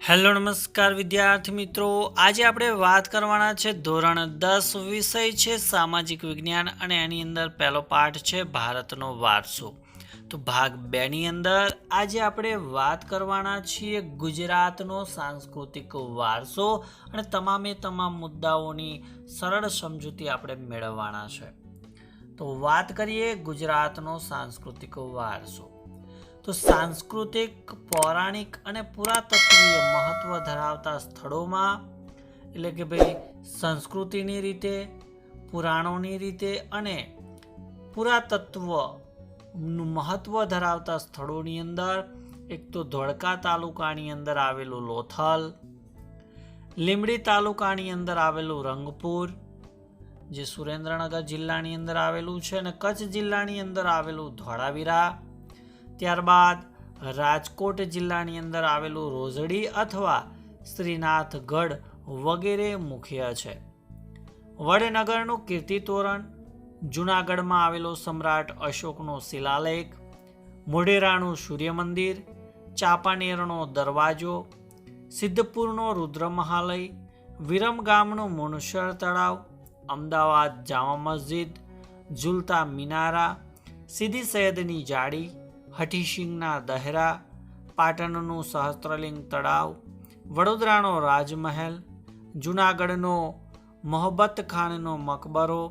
Hello નમસ્કાર વિદ્યાર્થી મિત્રો, આજે આપણે વાત કરવાના છે ધોરણ 10 વિષય છે સામાજિક વિજ્ઞાન અને એની અંદર પહેલો પાઠ છે ભારતનો વારસો. તો ભાગ 2 ની અંદર આજે આપણે વાત કરવાના છીએ ગુજરાતનો સાંસ્કૃતિક વારસો અને તમામે તમામ મુદ્દાઓની સરળ સમજૂતી આપણે મેળવવાના છે. તો વાત કરીએ ગુજરાતનો સાંસ્કૃતિક વારસો. તો સાંસ્કૃતિક, પૌરાણિક અને પુરાતત્વીય મહત્વ ધરાવતા સ્થળોમાં એટલે કે ભાઈ સંસ્કૃતિની રીતે, પુરાણોની રીતે અને પુરાતત્વનું મહત્વ ધરાવતા સ્થળોની અંદર એક તો ધોળકા તાલુકાની અંદર આવેલું લોથલ, લીંબડી તાલુકાની અંદર આવેલું રંગપુર જે સુરેન્દ્રનગર જિલ્લાની અંદર આવેલું છે અને કચ્છ જિલ્લાની અંદર આવેલું ધોળાવીરા, ત્યારબાદ રાજકોટ જિલ્લાની અંદર આવેલું રોજડી અથવા શ્રીનાથગઢ વગેરે મુખ્ય છે. વડનગરનું કીર્તિતોરણ, જૂનાગઢમાં આવેલો સમ્રાટ અશોકનો શિલાલેખ, મોઢેરાનું સૂર્યમંદિર, ચાંપાનેરનો દરવાજો, સિદ્ધપુરનો રુદ્રમહાલય, વિરમગામનું મુનશર તળાવ, અમદાવાદ જામા મસ્જિદ, ઝુલતા મિનારા, સીદી સૈયદની જાળી, હઠીસિંગના દહેરા, પાટણનું સહસ્ત્રલિંગ તળાવ, વડોદરાનો રાજમહેલ, જૂનાગઢનો મોહબ્બત ખાનનો મકબરો,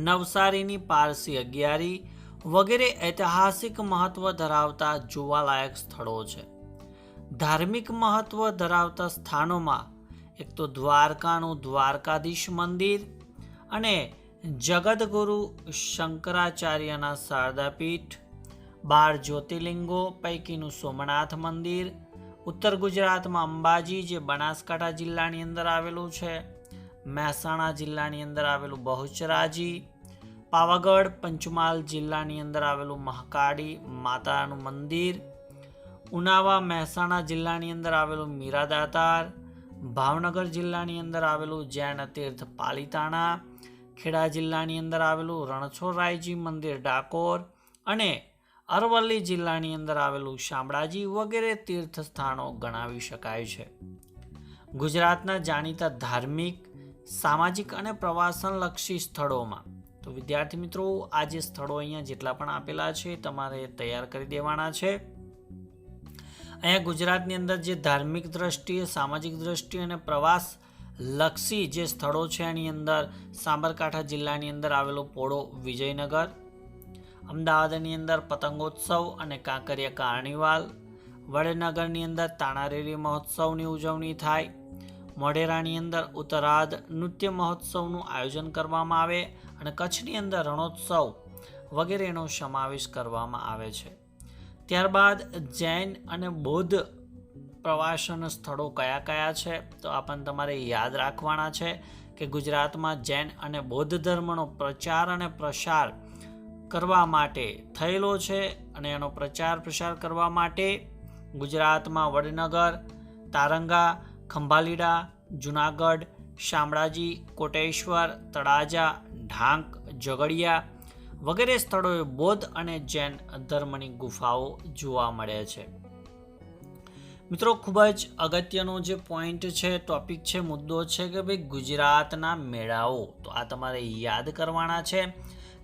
નવસારીની પારસી અગિયારી વગેરે ઐતિહાસિક મહત્વ ધરાવતા જોવાલાયક સ્થળો છે. ધાર્મિક મહત્વ ધરાવતા સ્થાનોમાં એક તો દ્વારકાનું દ્વારકાધીશ મંદિર અને જગદગુરુ શંકરાચાર્યના શારદાપીઠ, 12 જ્યોતિર્લિંગો પૈકીનું સોમનાથ મંદિર, ઉત્તર ગુજરાતમાં અંબાજી જે બનાસકાંઠા જિલ્લાની અંદર આવેલું છે, મહેસાણા જિલ્લાની અંદર આવેલું બહુચરાજી, પાવાગઢ પંચમહાલ જિલ્લાની અંદર આવેલું મહાકાળી માતાનું મંદિર, ઉનાવા મહેસાણા જિલ્લાની અંદર આવેલું મીરાદાતાર, ભાવનગર જિલ્લાની અંદર આવેલું જૈન તીર્થ પાલિતાણા, ખેડા જિલ્લાની અંદર આવેલું રણછોડરાયજી મંદિર ડાકોર અને અરવલ્લી જિલ્લાની અંદર આવેલું શામળાજી વગેરે તીર્થ સ્થાનો ગણાવી શકાય છે. ગુજરાતના જાણીતા ધાર્મિક, સામાજિક અને પ્રવાસનલક્ષી સ્થળોમાં તો વિદ્યાર્થી મિત્રો આ જે સ્થળો અહીંયા જેટલા પણ આપેલા છે તમારે તૈયાર કરી દેવાના છે. અહીંયા ગુજરાતની અંદર જે ધાર્મિક દ્રષ્ટિએ, સામાજિક દ્રષ્ટિએ અને પ્રવાસ લક્ષી જે સ્થળો છે એની અંદર સાબરકાંઠા જિલ્લાની અંદર આવેલો પોળો વિજયનગર, અમદાવાદની અંદર પતંગોત્સવ અને કાંકરિયા કાર્નિવાલ, વડનગરની અંદર તાણારીરી મહોત્સવની ઉજવણી થાય, મોઢેરાની અંદર ઉત્તરાર્ધ નૃત્ય મહોત્સવનું આયોજન કરવામાં આવે અને કચ્છની અંદર રણોત્સવ વગેરેનો સમાવેશ કરવામાં આવે છે. ત્યારબાદ જૈન અને બૌદ્ધ પ્રવાસન સ્થળો કયા કયા છે તો આપણને તમારે યાદ રાખવાના છે કે ગુજરાતમાં જૈન અને બૌદ્ધ ધર્મનો પ્રચાર અને પ્રસાર કરવા માટે થયેલો છે અને એનો પ્રચાર પ્રસાર કરવા માટે ગુજરાતમાં વડનગર, તારંગા, ખંભાલીડા, જૂનાગઢ, શામળાજી, કોટેશ્વર, તળાજા, ઢાંક, ઝઘડિયા વગેરે સ્થળોએ બૌદ્ધ અને જૈન ધર્મની ગુફાઓ જોવા મળે છે. મિત્રો ખૂબ જ અગત્યનો જે પોઈન્ટ છે, ટોપિક છે, મુદ્દો છે કે ભાઈ ગુજરાતના મેળાઓ. તો આ તમારે યાદ કરવાના છે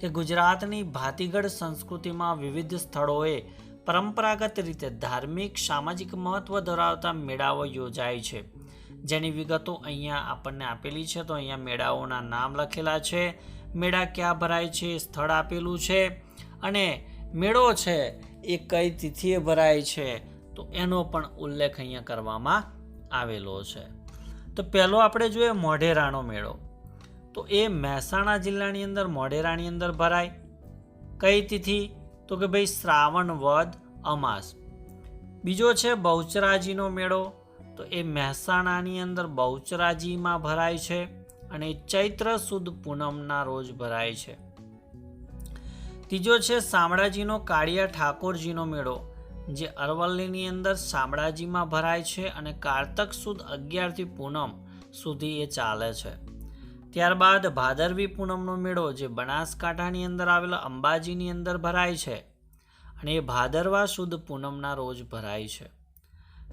કે ગુજરાતની ભાતીગળ સંસ્કૃતિમાં વિવિધ સ્થળોએ પરંપરાગત રીતે ધાર્મિક, સામાજિક મહત્વ ધરાવતા મેળાઓ યોજાય છે, જેની વિગતો અહીંયા આપણને આપેલી છે. તો અહીંયા મેળાઓના નામ લખેલા છે, મેળા ક્યાં ભરાય છે, સ્થળ આપેલું છે અને મેળો છે એ કઈ તિથિએ ભરાય છે તો એનો પણ ઉલ્લેખ અહીંયા કરવામાં આવેલો છે. તો પહેલો આપણે જોઈએ મોઢેરાનો મેળો. તો એ મહેસાણા જિલ્લાની અંદર મોઢેરાની અંદર ભરાય. કઈ તિથિ તો કે ભાઈ શ્રાવણ વદ અમાસ. બીજો છે બહુચરાજીનો મેળો. તો એ મહેસાણાની અંદર બહુચરાજીમાં ભરાય છે અને ચૈત્ર સુદ પૂનમના રોજ ભરાય છે. ત્રીજો છે શામળાજીનો કાળિયા ઠાકોરજીનો મેળો જે અરવલ્લીની અંદર શામળાજીમાં ભરાય છે અને કારતક સુદ 11 થી પૂનમ સુધી એ ચાલે છે. ત્યારબાદ ભાદરવી પૂનમનો મેળો જે બનાસકાંઠાની અંદર આવેલા અંબાજીની અંદર ભરાય છે અને એ ભાદરવા સુદ પૂનમના રોજ ભરાય છે.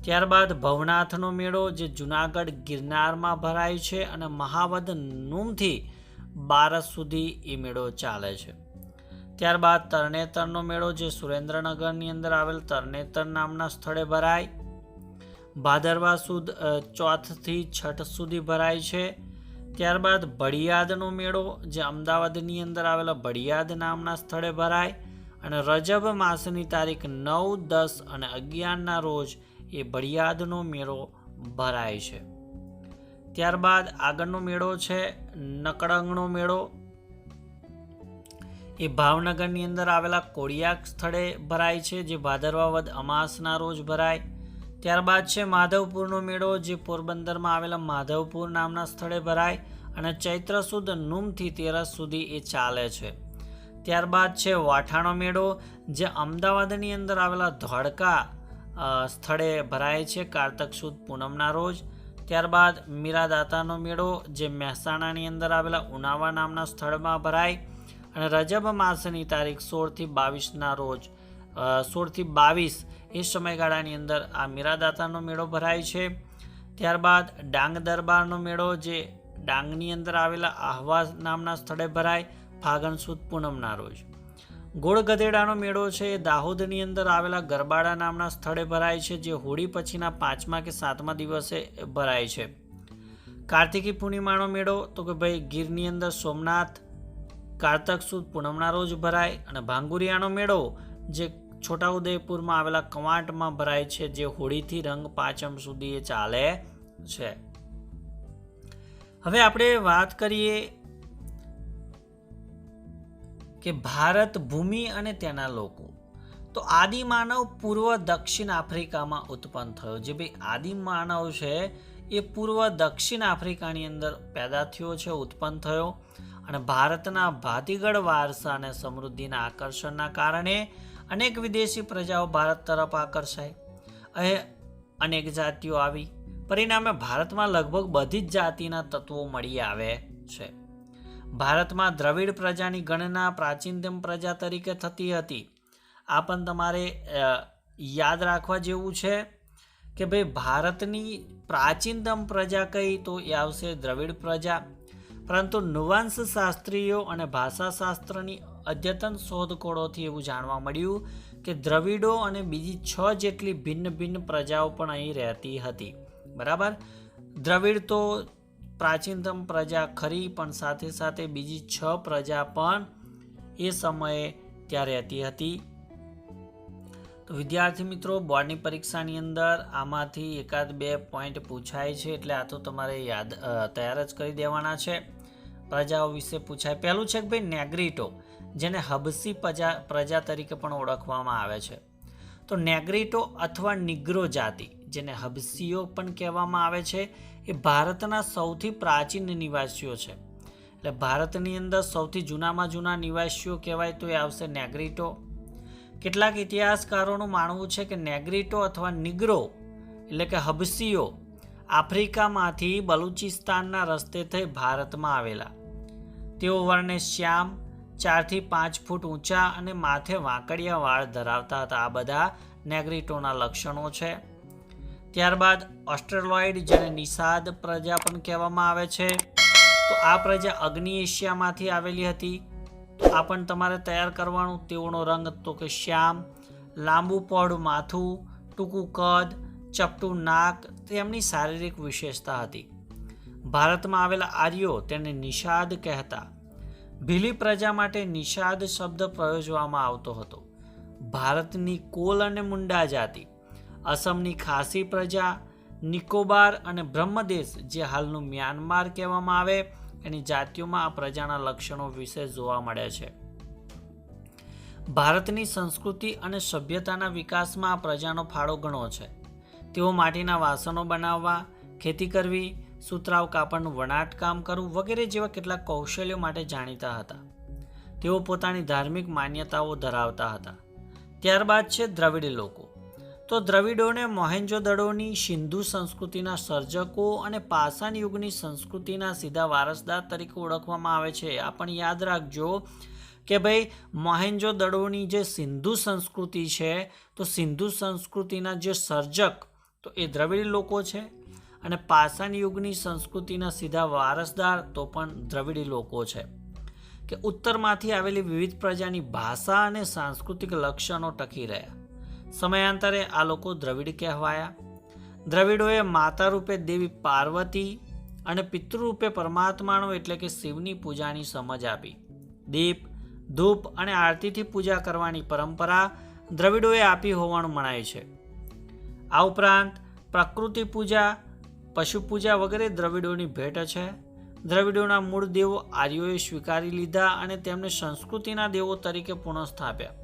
ત્યારબાદ ભવનાથનો મેળો જે જુનાગઢ ગિરનારમાં ભરાય છે અને મહાવદ નૂમથી બારસ સુધી એ મેળો ચાલે છે. ત્યારબાદ તરણેતરનો મેળો જે સુરેન્દ્રનગરની અંદર આવેલ તરણેતર નામના સ્થળે ભરાય. ભાદરવા સુદ ચોથથી છઠ સુધી ભરાય છે. ત્યારબાદ ભડિયાદનો મેળો જે અમદાવાદની અંદર આવેલા ભડિયાદ નામના સ્થળે ભરાય અને રજબ માસની તારીખ 9, 10 અને 11ના રોજ એ ભડિયાદનો મેળો ભરાય છે. ત્યારબાદ આગળનો મેળો છે નકળંગનો મેળો. એ ભાવનગરની અંદર આવેલા કોળિયાક સ્થળે ભરાય છે જે ભાદરવા વદ અમાસના રોજ ભરાય. ત્યારબાદ છે માધવપુરનો મેળો જે પોરબંદરમાં આવેલા માધવપુર નામના સ્થળે ભરાય અને ચૈત્ર સુદ નૂમથી 13 સુધી એ ચાલે છે. ત્યારબાદ છે વાઠાનો મેળો જે અમદાવાદની અંદર આવેલા ધોળકા સ્થળે ભરાય છે કારતક સુદ પૂનમના રોજ. ત્યારબાદ મીરાદાતાનો મેળો જે મહેસાણાની અંદર આવેલા ઉનાવા નામના સ્થળમાં ભરાય અને રજબ માસની તારીખ 16 થી 22ના રોજ 16 થી 22 એ સમયગાળાની અંદર આ મીરાદાતાનો મેળો ભરાય છે. ત્યારબાદ ડાંગ દરબારનો મેળો જે ડાંગની અંદર આવેલા આહવા નામના સ્થળે ભરાય ફાગણ સુદ પૂનમના રોજ. ગોળ ગધેડાનો મેળો છે એ દાહોદની અંદર આવેલા ગરબાડા નામના સ્થળે ભરાય છે જે હોળી પછીના 5મા કે 7મા દિવસે ભરાય છે. કાર્તિકી પૂર્ણિમાનો મેળો તો કે ભાઈ ગીરની અંદર સોમનાથ કારતક સુદ પૂનમના રોજ ભરાય અને ભાંગુરિયાનો મેળો જે છોટાઉદેપુરમાં આવેલા કવાંટમાં ભરાય છે જે હોળીથી રંગ પાંચમ સુધી એ ચાલે છે. હવે આપણે વાત કરીએ કે ભારત ભૂમિ અને તેના લોકો. તો આદિમાનવ પૂર્વ દક્ષિણ આફ્રિકામાં ઉત્પન્ન થયો. જે ભાઈ આદિમાનવ છે એ પૂર્વ દક્ષિણ આફ્રિકાની અંદર પેદા થયો છે, ઉત્પન્ન થયો અને ભારતના ભાતીગળ વારસા અને સમૃદ્ધિના આકર્ષણના કારણે અનેક વિદેશી પ્રજાઓ ભારત તરફ આકર્ષાય. અહીં અનેક જાતિઓ આવી. પરિણામે ભારતમાં લગભગ બધી જ જાતિના તત્વો મળી આવે છે. ભારતમાં દ્રવિડ પ્રજાની ગણના પ્રાચીનતમ પ્રજા તરીકે થતી હતી. આ પણ તમારે યાદ રાખવા જેવું છે કે ભાઈ ભારતની પ્રાચીનતમ પ્રજા કઈ તો એ આવશે દ્રવિડ પ્રજા. પરંતુ નુવાંશ શાસ્ત્રીઓ અને ભાષાશાસ્ત્રની અદ્યતન શોધખોળોથી એવું જાણવા મળ્યું કે દ્રવિડો અને બીજી 6 જેટલી ભિન્ન ભિન્ન પ્રજાઓ પણ અહીં રહેતી હતી. બરાબર, દ્રવિડ તો પ્રાચીનતમ પ્રજા ખરી પણ સાથે સાથે બીજી 6 પ્રજા પણ એ સમયે ત્યાં રહેતી હતી. તો વિદ્યાર્થી મિત્રો, બોર્ડની પરીક્ષાની અંદર આમાંથી 1-2 પોઈન્ટ પૂછાય છે એટલે આ તો તમારે તૈયાર જ કરી દેવાના છે. પ્રજાઓ વિશે પૂછાય. પહેલું છે કે ભાઈ નેગ્રીટો, જેને હબસી પ્રજા તરીકે પણ ઓળખવામાં આવે છે. તો નેગ્રીટો અથવા નિગ્રો જાતિ, જેને હબસીઓ પણ કહેવામાં આવે છે, એ ભારતના સૌથી પ્રાચીન નિવાસીઓ છે. એટલે ભારતની અંદર સૌથી જૂનામાં જૂના નિવાસીઓ કહેવાય તો એ આવશે નેગ્રીટો. કેટલાક ઇતિહાસકારોનું માનવું છે કે નેગ્રીટો અથવા નિગ્રો એટલે કે હબસીઓ આફ્રિકામાંથી બલુચિસ્તાનના રસ્તે થઈ ભારતમાં આવેલા. તેઓ વર્ણે શ્યામ, 4 થી 5 ફૂટ ઊંચા અને માથે વાંકડિયા વાળ ધરાવતા હતા. આ બધા નેગ્રીટોના લક્ષણો છે. ત્યારબાદ ઓસ્ટ્રેલોઇડ, જેને નિષાદ પ્રજા પણ કહેવામાં આવે છે, તો આ પ્રજા અગ્નિ એશિયામાંથી આવેલી હતી. તો આ પણ તમારે તૈયાર કરવાનું. તેઓનો રંગ તો કે શ્યામ, લાંબુ પહોળું માથું, ટૂંકું કદ, ચપટું નાક તેમની શારીરિક વિશેષતા હતી. ભારતમાં આવેલા આર્યો તેને નિષાદ કહેતા. ભીલી પ્રજા માટે નિષાદ શબ્દ પ્રયોજવામાં આવતો હતો. ભારતની કોલ અને મુંડા જાતિ, અસમની ખાસી પ્રજા, નિકોબાર અને બ્રહ્મદેશ જે હાલનું મ્યાનમાર કહેવામાં આવે એની જાતિઓમાં આ પ્રજાના લક્ષણો વિશે જોવા મળે છે. ભારતની સંસ્કૃતિ અને સભ્યતાના વિકાસમાં આ પ્રજાનો ફાળો ઘણો છે. તેઓ માટીના વાસણો બનાવવા, ખેતી કરવી, સુતરાઉ કાપડનું વણાટકામ કરવું વગેરે જેવા કેટલાક કૌશલ્યો માટે જાણીતા હતા. તેઓ પોતાની ધાર્મિક માન્યતાઓ ધરાવતા હતા. ત્યારબાદ છે દ્રવિડ લોકો. તો દ્રવિડોને મોહેન્જો-દડોની સિંધુ સંસ્કૃતિના સર્જકો અને પાષાણ યુગની સંસ્કૃતિના સીધા વારસદાર તરીકે ઓળખવામાં આવે છે. આ પણ યાદ રાખજો કે ભાઈ મોહેન્જો-દડોની જે સિંધુ સંસ્કૃતિ છે તો સિંધુ સંસ્કૃતિના જે સર્જક તો એ દ્રવિડ લોકો છે. અને પાષાણ યુગની સંસ્કૃતિના સીધા વારસદાર તો પણ દ્રવિડી લોકો છે કે ઉત્તરમાંથી આવેલી વિવિધ પ્રજાની ભાષા અને સાંસ્કૃતિક લક્ષણો ટકી રહ્યા. સમયાંતરે આ લોકો દ્રવિડ કહેવાયા. દ્રવિડોએ માતા રૂપે દેવી પાર્વતી અને પિતૃ રૂપે પરમાત્માનો એટલે કે શિવની પૂજાની સમજ આપી. દીપ, ધૂપ અને આરતીથી પૂજા કરવાની પરંપરા દ્રવિડોએ આપી હોવાનું મનાય છે. આ ઉપરાંત પ્રકૃતિ પૂજા, પશુ પૂજા વગેરે દ્રવિડોની ભેટ છે. દ્રવિડોના મૂળ દેવો આર્યોએ સ્વીકારી લીધા અને તેમને સંસ્કૃતિના દેવો તરીકે પુનઃસ્થાપ્યા.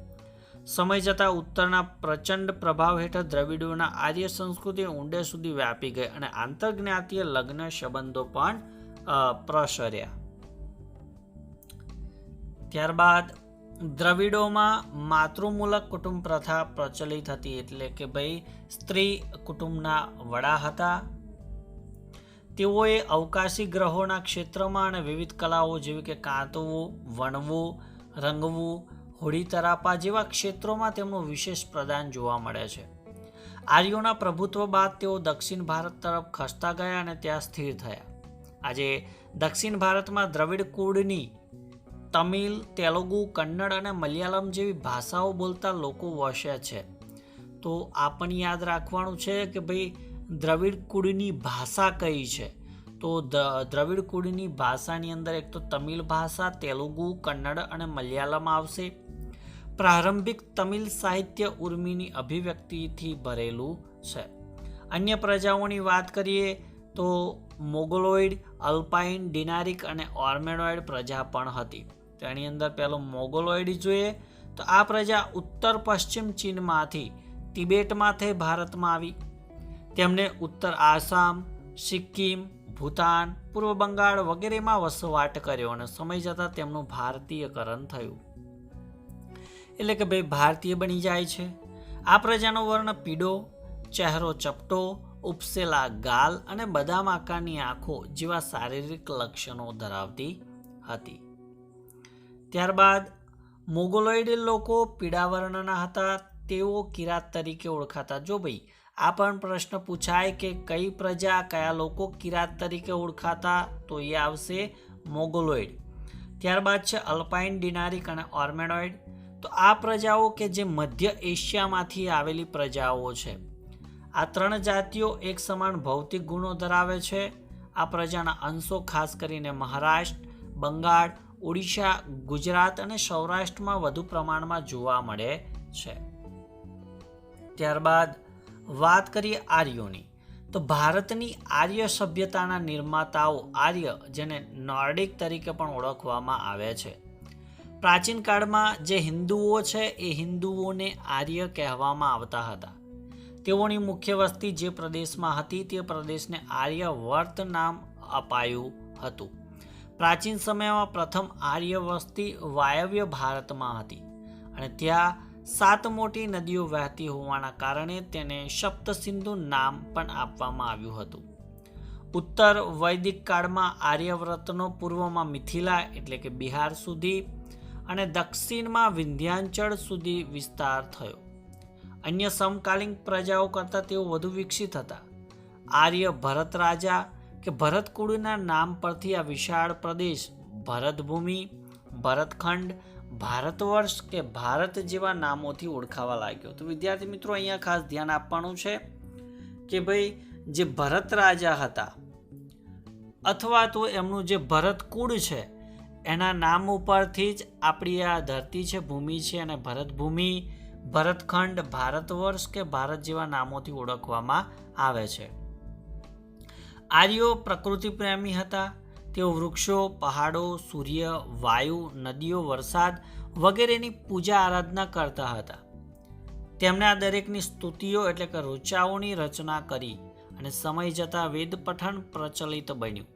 સમય જતાં ઉત્તરના પ્રચંડ પ્રભાવ હેઠળ દ્રવિડોના આર્ય સંસ્કૃતિ ઊંડે સુધી વ્યાપી ગઈ અને આંતરજ્ઞાતીય લગ્ન સંબંધો પણ પ્રસર્યા. ત્યારબાદ દ્રવિડોમાં માતૃમૂલક કુટુંબ પ્રથા પ્રચલિત હતી, એટલે કે ભાઈ સ્ત્રી કુટુંબના વડા હતા. તેઓએ અવકાશી ગ્રહોના ક્ષેત્રમાં અને વિવિધ કલાઓ જેવી કે કાંતવું, વણવું, રંગવું, હોડી તરાપા જેવા ક્ષેત્રોમાં તેમનું વિશેષ પ્રદાન જોવા મળે છે. આર્યોના પ્રભુત્વ બાદ તેઓ દક્ષિણ ભારત તરફ ખસતા ગયા અને ત્યાં સ્થિર થયા. આજે દક્ષિણ ભારતમાં દ્રવિડ કુળની તમિલ, તેલુગુ, કન્નડ અને મલયાલમ જેવી ભાષાઓ બોલતા લોકો વસે છે. તો આ પણ યાદ રાખવાનું છે કે ભાઈ દ્રવિડ કુળની ભાષા કઈ છે. તો દ્રવિડ કુળની ભાષાની અંદર એક તો તમિલ ભાષા, તેલુગુ, કન્નડ અને મલયાલમ આવશે. પ્રારંભિક તમિલ સાહિત્ય ઉર્મિની અભિવ્યક્તિથી ભરેલું છે. અન્ય પ્રજાઓની વાત કરીએ તો મોગલોઇડ, અલ્પાઇન, ડિનારિક અને ઓર્મેનોઇડ પ્રજા પણ હતી. તેની અંદર પહેલું મોગલોઇડ જોઈએ તો આ પ્રજા ઉત્તર પશ્ચિમ ચીનમાંથી તિબેટમાંથી ભારતમાં આવી. તેમણે ઉત્તર આસામ, સિક્કિમ, ભૂતાન, પૂર્વ બંગાળ વગેરેમાં વસવાટ કર્યો અને સમય જતાં તેમનું ભારતીયકરણ થયું, એટલે કે ભાઈ ભારતીય બની જાય છે. આ પ્રજાનો વર્ણ પીળો, ચહેરો ચપટો, ઉપસેલા ગાલ અને બદામ આકારની આંખો જેવા શારીરિક લક્ષણો ધરાવતી હતી. ત્યારબાદ મોગલોઇડ લોકો પીળા વર્ણના હતા. તેઓ કિરાત તરીકે ઓળખાતા. જો ભાઈ આ પણ પ્રશ્ન પૂછાય કે કઈ પ્રજા, કયા લોકો કિરાત તરીકે ઓળખાતા, તો એ આવશે મોગલોઇડ. ત્યારબાદ છે અલ્પાઇન, ડિનારિક અને ઓર્મેનોઇડ. તો આ પ્રજાઓ કે જે મધ્ય એશિયામાંથી આવેલી પ્રજાઓ છે. આ ત્રણ જાતિઓ એક સમાન ભૌતિક ગુણો ધરાવે છે. આ પ્રજાના અંશો ખાસ કરીને મહારાષ્ટ્ર, બંગાળ, ઓડિશા, ગુજરાત અને સૌરાષ્ટ્રમાં વધુ પ્રમાણમાં જોવા મળે છે. ત્યારબાદ વાત કરીએ આર્યોની, તો ભારતની આર્ય સભ્યતાના નિર્માતાઓ આર્ય, જેને નોર્ડિક તરીકે પણ ઓળખવામાં આવે છે. પ્રાચીન કાળમાં જે હિન્દુઓ છે એ હિન્દુઓને આર્ય કહેવામાં આવતા હતા. તેઓની મુખ્ય વસ્તી જે પ્રદેશમાં હતી તે પ્રદેશને આર્યવર્ત નામ અપાયું હતું. પ્રાચીન સમયમાં પ્રથમ આર્ય વસ્તી વાયવ્ય ભારતમાં હતી અને ત્યાં 7 મોટી નદીઓ વહેતી હોવાના કારણે તેને સપ્તસિંધુ નામ પણ આપવામાં આવ્યું હતું. ઉત્તર વૈદિક કાળમાં આર્યવ્રતનો પૂર્વમાં મિથિલા એટલે કે બિહાર સુધી અને દક્ષિણમાં વિંધ્યાચળ સુધી વિસ્તાર થયો. અન્ય સમકાલીન પ્રજાઓ કરતાં તેઓ વધુ વિકસિત હતા. આર્ય ભરત રાજા કે ભરત કુળના નામ પરથી આ વિશાળ પ્રદેશ ભરતભૂમિ, ભરતખંડ, ભારતવર્ષ કે ભારત જેવા નામોથી ઓળખાવા લાગ્યો. તો વિદ્યાર્થી મિત્રો અહીંયા ખાસ ધ્યાન આપવાનું છે કે ભાઈ જે ભરત રાજા હતા અથવા તો એમનું જે ભરત કુળ છે એના નામ ઉપરથી જ આપણી આ ધરતી છે, ભૂમિ છે, અને ભરતભૂમિ, ભરતખંડ, ભારતવર્ષ કે ભારત જેવા નામોથી ઓળખવામાં આવે છે. આર્યો પ્રકૃતિ પ્રેમી હતા. તેઓ વૃક્ષો, પહાડો, સૂર્ય, વાયુ, નદીઓ, વરસાદ વગેરેની પૂજા આરાધના કરતા હતા. તેમણે આ દરેકની સ્તુતિઓ એટલે કે ઋચાઓની રચના કરી અને સમય જતાં વેદ પઠન પ્રચલિત બન્યું.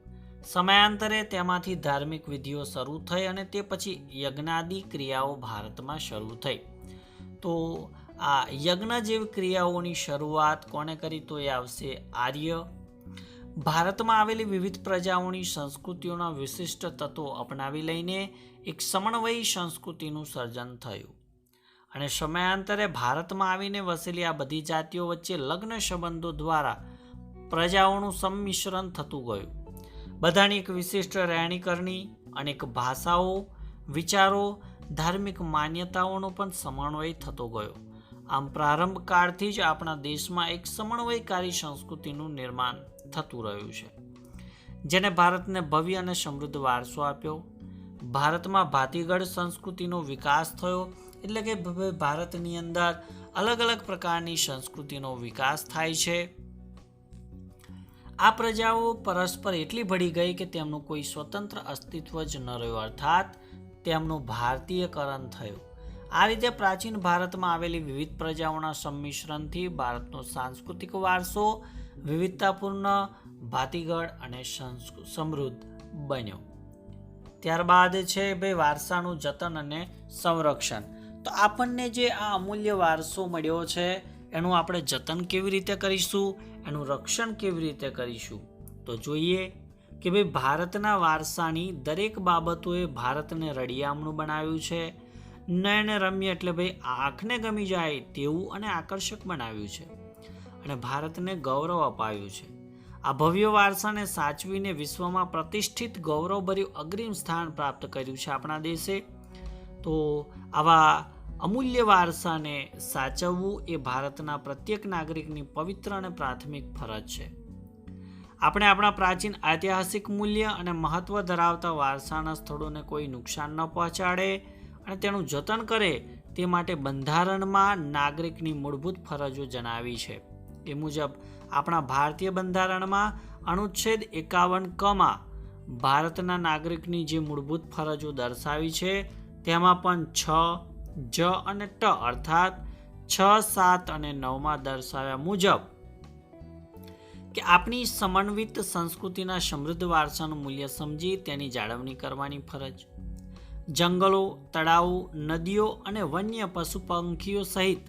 સમયાંતરે તેમાંથી ધાર્મિક વિધિઓ શરૂ થઈ અને તે પછી યજ્ઞાદિ ક્રિયાઓ ભારતમાં શરૂ થઈ. તો આ યજ્ઞ જેવી ક્રિયાઓની શરૂઆત કોને કરી, તો એ આવશે આર્ય. ભારતમાં આવેલી વિવિધ પ્રજાઓની સંસ્કૃતિઓના વિશિષ્ટ તત્વો અપનાવી લઈને એક સમન્વયી સંસ્કૃતિનું સર્જન થયું અને સમયાંતરે ભારતમાં આવીને વસેલી આ બધી જાતિઓ વચ્ચે લગ્ન સંબંધો દ્વારા પ્રજાઓનું સંમિશ્રણ થતું ગયું. બધાની એક વિશિષ્ટ રહેણીકરણી, અનેક ભાષાઓ, વિચારો, ધાર્મિક માન્યતાઓનો પણ સમન્વય થતો ગયો. આમ પ્રારંભ કાળથી જ આપણા દેશમાં એક સમન્વયકારી સંસ્કૃતિનું નિર્માણ થતું રહ્યું છે, જેને ભારતને ભવ્ય અને સમૃદ્ધ વારસો આપ્યો. ભારતમાં ભાતીગળ સંસ્કૃતિનો વિકાસ થયો, એટલે કે ભારતની અંદર અલગ અલગ પ્રકારની સંસ્કૃતિનો વિકાસ થાય છે. આ પ્રજાઓ પરસ્પર એટલી ભળી ગઈ કે તેમનું કોઈ સ્વતંત્ર અસ્તિત્વ જ ન રહ્યું, અર્થાત તેમનું ભારતીયકરણ થયું. આ રીતે પ્રાચીન ભારતમાં આવેલી વિવિધ પ્રજાઓના સંમિશ્રણથી ભારતનો સાંસ્કૃતિક વારસો વિવિધતાપૂર્ણ, ભાતીગળ અને સમૃદ્ધ બન્યો. ત્યારબાદ છે ભાઈ વારસાનું જતન અને સંરક્ષણ. તો આપણને જે આ અમૂલ્ય વારસો મળ્યો છે એનું આપણે જતન કેવી રીતે કરીશું, એનું રક્ષણ કેવી રીતે કરીશું? તો જોઈએ કે ભાઈ ભારતના વારસાની દરેક બાબતોએ ભારતને રળિયામણું બનાવ્યું છે. નયન રમ્ય એટલે ભાઈ આંખને ગમી જાય તેવું અને આકર્ષક બનાવ્યું છે, અને ભારતને ગૌરવ અપાવ્યું છે. આ ભવ્ય વારસાને સાચવીને વિશ્વમાં પ્રતિષ્ઠિત ગૌરવભર્યું અગ્રીમ સ્થાન પ્રાપ્ત કર્યું છે આપણા દેશે. તો આવા અમૂલ્ય વારસાને સાચવવું એ ભારતના પ્રત્યેક નાગરિકની પવિત્ર અને પ્રાથમિક ફરજ છે. આપણે આપણા પ્રાચીન ઐતિહાસિક મૂલ્ય અને મહત્વ ધરાવતા વારસાના સ્થળોને કોઈ નુકસાન ન પહોંચાડે અને તેનું જતન કરે તે માટે બંધારણમાં નાગરિકની મૂળભૂત ફરજો જણાવી છે. એ મુજબ આપણા ભારતીય બંધારણમાં અનુચ્છેદ 51 ભારતના નાગરિકની જે મૂળભૂત ફરજો દર્શાવી છે તેમાં પણ 6, જ અને ટ અર્થાત 6, 7 અને 9 દર્શાવ્યા મુજબ કે આપણી સમન્વિત સંસ્કૃતિના સમૃદ્ધ વારસાનું મૂલ્ય સમજી તેની જાળવણી કરવાની ફરજ. જંગલો, તળાવો, નદીઓ અને વન્ય પશુ પંખીઓ સહિત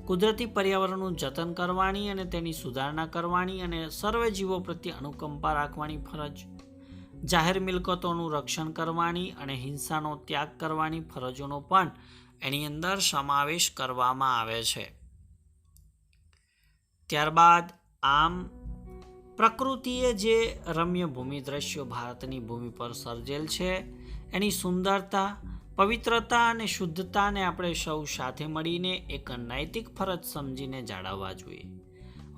કુદરતી પર્યાવરણનું જતન કરવાની અને તેની સુધારણા કરવાની અને સર્વે જીવો પ્રત્યે અનુકંપા રાખવાની ફરજ. જાહેર મિલકતોનું રક્ષણ કરવાની અને હિંસાનો ત્યાગ કરવાની ફરજોનો પણ એની અંદર સમાવેશ કરવામાં આવે છે. ત્યારબાદ આમ પ્રકૃતિએ જે રમ્ય ભૂમિ દ્રશ્યો ભારતની ભૂમિ પર સર્જેલ છે એની સુંદરતા, પવિત્રતા અને શુદ્ધતાને આપણે સૌ સાથે મળીને એક નૈતિક ફરજ સમજીને જાળવવા જોઈએ.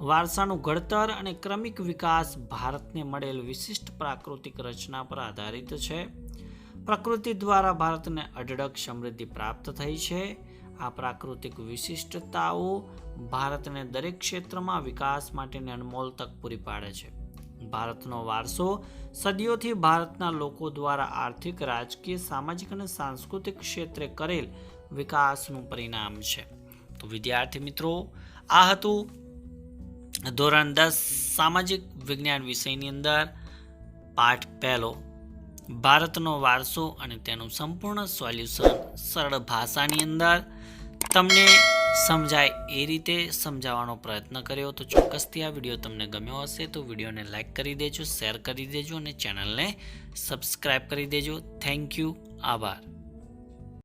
વારસાનું ઘડતર અને ક્રમિક વિકાસ ભારતને મળેલ વિશિષ્ટ પ્રાકૃતિક રચના પર આધારિત છે. પ્રકૃતિ દ્વારા ભારતને અઢળક સમૃદ્ધિ પ્રાપ્ત થઈ છે. આ પ્રાકૃતિક વિશિષ્ટતાઓ ભારતને દરેક ક્ષેત્રમાં વિકાસ માટેની અનમોલ તક પૂરી પાડે છે. ભારતનો વારસો સદીઓથી ભારતના લોકો દ્વારા આર્થિક, રાજકીય, સામાજિક અને સાંસ્કૃતિક ક્ષેત્રે કરેલ વિકાસનું પરિણામ છે. તો વિદ્યાર્થી મિત્રો, આ હતું ધોરણ 10 સામાજિક વિજ્ઞાન વિષયની અંદર પાઠ 1 ભારતનો વારસો અને તેનું સંપૂર્ણ સોલ્યુશન સરળ ભાષાની અંદર તમને સમજાય એ રીતે સમજાવવાનો પ્રયત્ન કર્યો. તો ચોક્કસથી આ વિડીયો તમને ગમ્યો હશે તો વિડીયોને લાઈક કરી દેજો, શેર કરી દેજો અને ચેનલને સબસ્ક્રાઈબ કરી દેજો. Thank you. આભાર.